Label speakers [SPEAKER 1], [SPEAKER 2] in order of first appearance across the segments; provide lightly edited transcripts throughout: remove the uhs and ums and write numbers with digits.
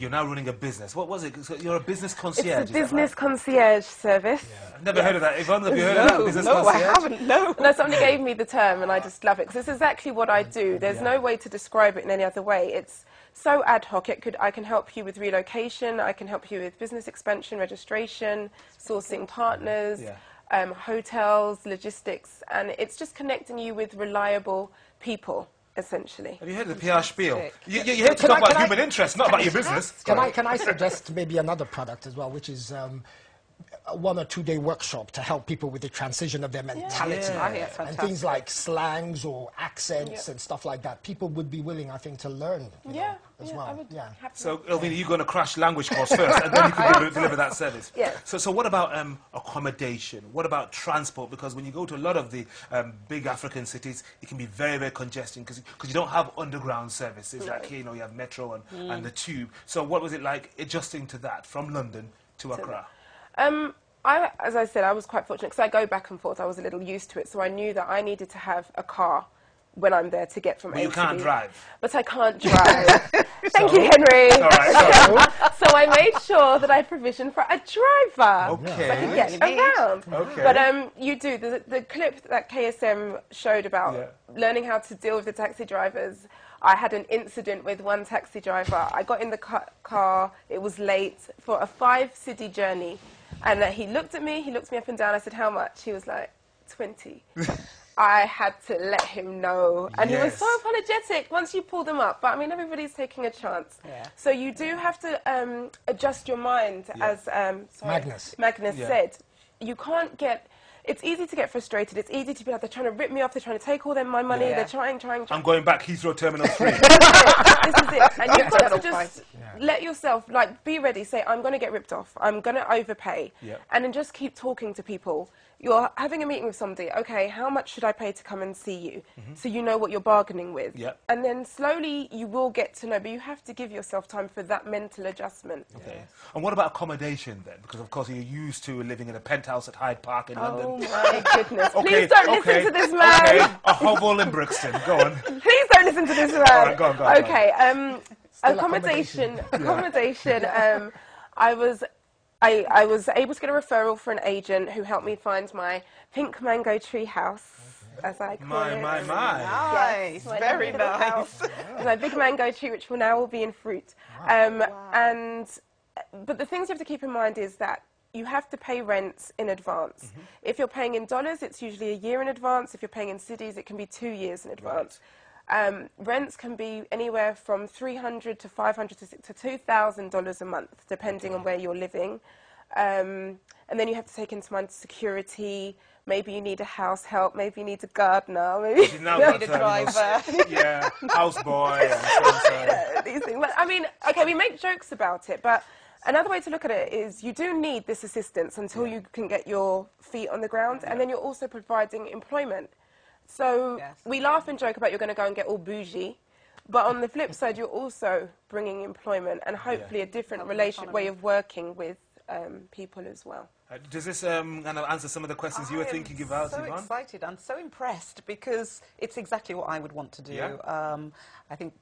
[SPEAKER 1] you're now running a business. What was it? So you're a business concierge.
[SPEAKER 2] It's a business concierge service.
[SPEAKER 1] Yeah. I've never heard of that. Yvonne, have you heard of that? Business concierge?
[SPEAKER 3] I haven't. No,
[SPEAKER 2] somebody gave me the term, and I just love it because it's exactly what I do. There's no way to describe it in any other way. It's so ad hoc. I can help you with relocation. I can help you with business expansion, registration, sourcing partners, hotels, logistics, and it's just connecting you with reliable people, essentially.
[SPEAKER 1] Have you heard of the PR spiel? You're here to talk about human interest, not about your business.
[SPEAKER 4] Can I suggest maybe another product as well, which is a 1 or 2 day workshop to help people with the transition of their mentality and things like slangs or accents and stuff like that. People would be willing, I think, to learn as well.
[SPEAKER 1] So, Elvina, you're going to crash language course first, and then you can deliver that service.
[SPEAKER 2] Yeah.
[SPEAKER 1] So what about accommodation? What about transport? Because when you go to a lot of the big African cities, it can be very, very congesting because you don't have underground services like here. You know, you have metro and the tube. So what was it like adjusting to that from London to Accra?
[SPEAKER 2] As I said, I was quite fortunate because I go back and forth. I was a little used to it, so I knew that I needed to have a car when I'm there to get from A to B.
[SPEAKER 1] You can't drive.
[SPEAKER 2] But I can't drive. Thank you, Henry.
[SPEAKER 1] All right,
[SPEAKER 2] so I made sure that I provisioned for a driver
[SPEAKER 1] okay.
[SPEAKER 2] so I could get around.
[SPEAKER 1] Okay.
[SPEAKER 2] But you do. The clip that KSM showed about learning how to deal with the taxi drivers, I had an incident with one taxi driver. I got in the car, it was late for a 5-city journey. And he looked at me up and down. I said, how much? He was like, 20. I had to let him know. And he was so apologetic once you pull them up. But, I mean, everybody's taking a chance. Yeah. So you do have to adjust your mind, as Magnus said. You can't get... It's easy to get frustrated. It's easy to be like, they're trying to rip me off. They're trying to take all my money. They're trying.
[SPEAKER 1] I'm going back Heathrow Terminal 3.
[SPEAKER 2] This is it. And you've got to just let yourself, like, be ready. Say, I'm going to get ripped off. I'm going to overpay. And then just keep talking to people. You're having a meeting with somebody. Okay, how much should I pay to come and see you? So you know what you're bargaining with. And then slowly you will get to know, but you have to give yourself time for that mental adjustment.
[SPEAKER 1] Okay. And what about accommodation then? Because, of course, you're used to living in a penthouse at Hyde Park in London.
[SPEAKER 2] Oh, my goodness. Please don't listen to this man.
[SPEAKER 1] Okay, a hovel in Brixton. Go on.
[SPEAKER 2] Please don't listen to this man.
[SPEAKER 1] All right, go on.
[SPEAKER 2] Okay, accommodation. I was able to get a referral for an agent who helped me find my pink mango tree house, as I call it.
[SPEAKER 1] My.
[SPEAKER 3] Nice,
[SPEAKER 2] yes,
[SPEAKER 3] very nice.
[SPEAKER 2] My big mango tree, which will now be in fruit. But the things you have to keep in mind is that you have to pay rents in advance. If you're paying in dollars, it's usually a year in advance. If you're paying in cedis, it can be 2 years in advance. Rents can be anywhere from $300 to $500 to $2,000 a month, depending on where you're living. And then you have to take into mind security. Maybe you need a house help. Maybe you need a gardener. Maybe you
[SPEAKER 3] need a driver.
[SPEAKER 1] Houseboy.
[SPEAKER 2] These things. But, I mean, okay, we make jokes about it, but another way to look at it is you do need this assistance until you can get your feet on the ground, and then you're also providing employment. So we laugh and joke about you're going to go and get all bougie, but on the flip side, you're also bringing employment and hopefully a different way of working with people as well.
[SPEAKER 1] Does this kind of answer some of the questions you were thinking about,
[SPEAKER 3] Yvonne? I'm so excited. I'm so impressed because it's exactly what I would want to do. I think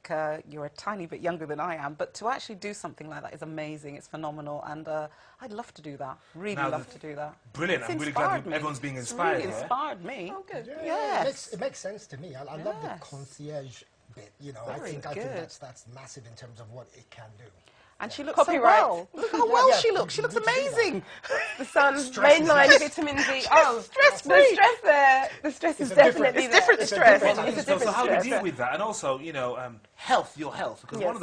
[SPEAKER 3] you're a tiny bit younger than I am, but to actually do something like that is amazing. It's phenomenal, and I'd love to do that. Really love to do that.
[SPEAKER 1] Brilliant. I'm really glad everyone's being inspired.
[SPEAKER 3] It's really inspired me.
[SPEAKER 2] Oh, good.
[SPEAKER 4] It makes sense to me. I love the concierge bit. You know, I think that's massive in terms of what it can do.
[SPEAKER 3] And she looks so well. Look how well she looks. She looks amazing.
[SPEAKER 2] The sun, mainline, vitamin D. Oh,
[SPEAKER 3] stress-free.
[SPEAKER 2] The stress is definitely there.
[SPEAKER 3] It's different stress.
[SPEAKER 1] So how do you deal with that? And also, you know, your health. Because one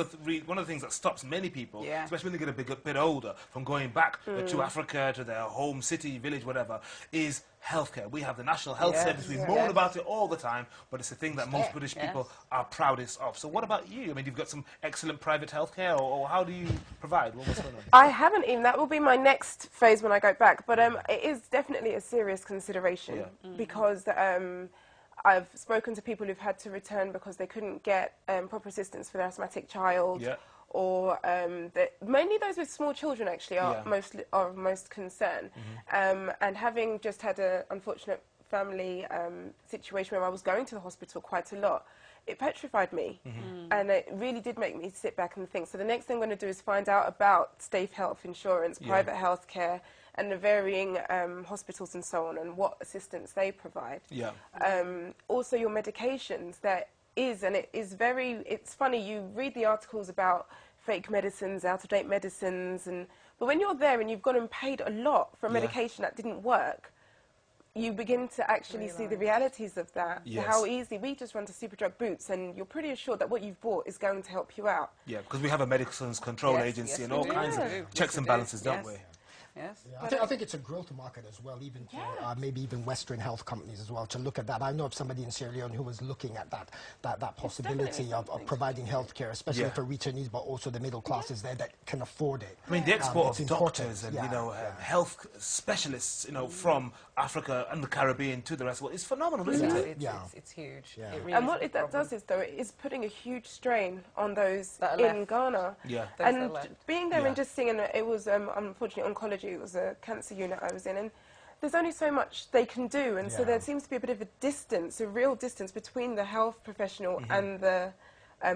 [SPEAKER 1] of the things that stops many people, especially when they get a bit older, from going back to Africa, to their home city, village, whatever, is healthcare. We have the National Health Service. We moan about it all the time, but it's a thing that most British people are proudest of. So what about you? I mean, you've got some excellent private healthcare, or how do you provide? What's going on?
[SPEAKER 2] I haven't even. That will be my next phase when I go back. But it is definitely a serious consideration because I've spoken to people who've had to return because they couldn't get proper assistance for their asthmatic child. Or mainly those with small children actually are of most concern. And having just had an unfortunate family situation where I was going to the hospital quite a lot, it petrified me. And it really did make me sit back and think. So the next thing I'm going to do is find out about state health insurance, private health care, and the varying hospitals and so on, and what assistance they provide. Also your medications, it's funny, you read the articles about fake medicines, out-of-date medicines, but when you're there and you've gone and paid a lot for a medication that didn't work, you begin to actually see the realities of that. How easy, we just run to Superdrug Boots and you're pretty assured that what you've bought is going to help you out. Yeah,
[SPEAKER 1] because we have a medicines control agency and all kinds of checks and balances, don't we?
[SPEAKER 4] I think it's a growth market as well, even for maybe even Western health companies as well, to look at that. I know of somebody in Sierra Leone who was looking at that possibility of providing healthcare, especially for returnees, but also the middle classes there that can afford it.
[SPEAKER 1] I mean, the export of doctors and health specialists, from Africa and the Caribbean to the rest of the world is phenomenal, isn't it?
[SPEAKER 3] It's huge.
[SPEAKER 2] It really and what that does is, though, it is putting a huge strain on those in Ghana. And being there and just seeing, it was unfortunately oncology. It was a cancer unit I was in, and there's only so much they can do, and so there seems to be a bit of a distance, a real distance between the health professional and the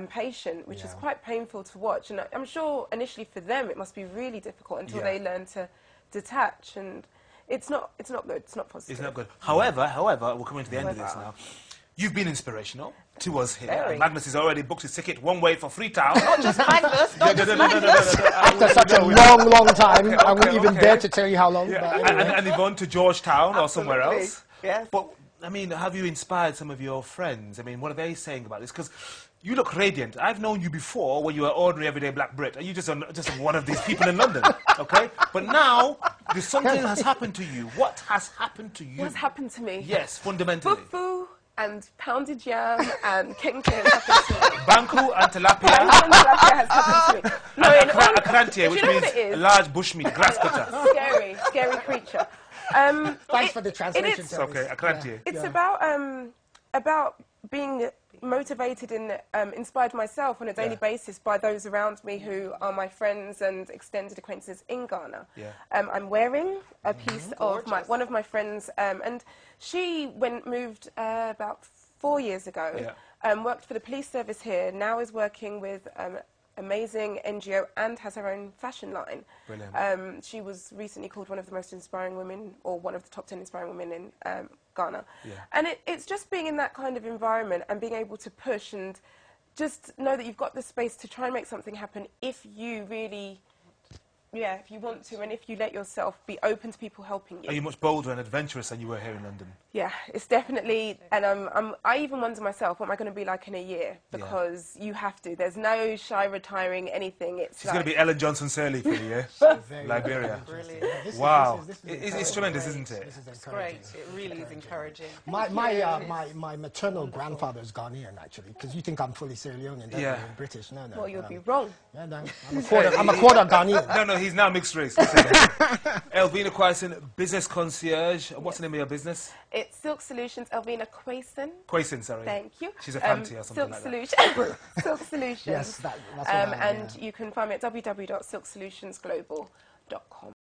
[SPEAKER 2] patient, which is quite painful to watch. And I'm sure initially for them it must be really difficult until they learn to detach, and it's not good, it's not positive.
[SPEAKER 1] It's not good. However, we're coming to the end of this now. You've been inspirational to us here. Magnus has already booked his ticket one way for Freetown.
[SPEAKER 3] Not just Magnus, not just Magnus.
[SPEAKER 4] After such a long time, I wouldn't even dare to tell you how long.
[SPEAKER 1] But anyway. And Yvonne to Georgetown or somewhere else.
[SPEAKER 2] Yes.
[SPEAKER 1] But, I mean, have you inspired some of your friends? I mean, what are they saying about this? Because you look radiant. I've known you before when you were ordinary, everyday black Brit. And you're just one of these people in London, okay? But now, something has happened to you. What has happened to you?
[SPEAKER 2] What's happened to me?
[SPEAKER 1] Yes, fundamentally.
[SPEAKER 2] Fufu and pounded yam and kenke has happened to me.
[SPEAKER 1] Banku and tilapia.
[SPEAKER 2] Banku and tilapia has happened to me. No,
[SPEAKER 1] a krantie, which means a large bushmeat, grass cutter.
[SPEAKER 2] Scary creature.
[SPEAKER 4] Thanks for the translation.
[SPEAKER 1] It's okay, a krantie.
[SPEAKER 2] It's about being motivated and inspired myself on a daily basis by those around me who are my friends and extended acquaintances in Ghana. I'm wearing a piece of one of my friends, and she moved about 4 years ago, worked for the police service here, now is working with amazing NGO and has her own fashion line.
[SPEAKER 1] Brilliant.
[SPEAKER 2] She was recently called one of the most inspiring women, or one of the top 10 inspiring women in Ghana. And it's just being in that kind of environment and being able to push and just know that you've got the space to try and make something happen if you really, if you want to, and if you let yourself be open to people helping you.
[SPEAKER 1] Are you much bolder and adventurous than you were here in London? Yeah,
[SPEAKER 2] it's definitely, and I even wonder myself, what am I going to be like in a year? Because you have to. There's no shy retiring, anything.
[SPEAKER 1] She's going to be Ellen Johnson-Sirleaf for the year. Liberia. Wow. It's tremendous, isn't it?
[SPEAKER 3] It's great. It really is encouraging.
[SPEAKER 4] My maternal grandfather is Ghanaian, actually, because you think I'm fully Sierra Leonean, don't you? British. No.
[SPEAKER 2] Well, you'll be wrong.
[SPEAKER 4] Yeah, no. I'm a quarter Ghanaian.
[SPEAKER 1] No, he's now mixed race. Elvina Quaison, business concierge. What's the name of your business?
[SPEAKER 2] It's Silk Solutions, Elvina Quaison.
[SPEAKER 1] Quaison, sorry.
[SPEAKER 2] Thank you.
[SPEAKER 1] She's a fancy or something like
[SPEAKER 2] that. Silk Solutions.
[SPEAKER 4] Yes, that's what
[SPEAKER 2] and you can find me at www.silksolutionsglobal.com.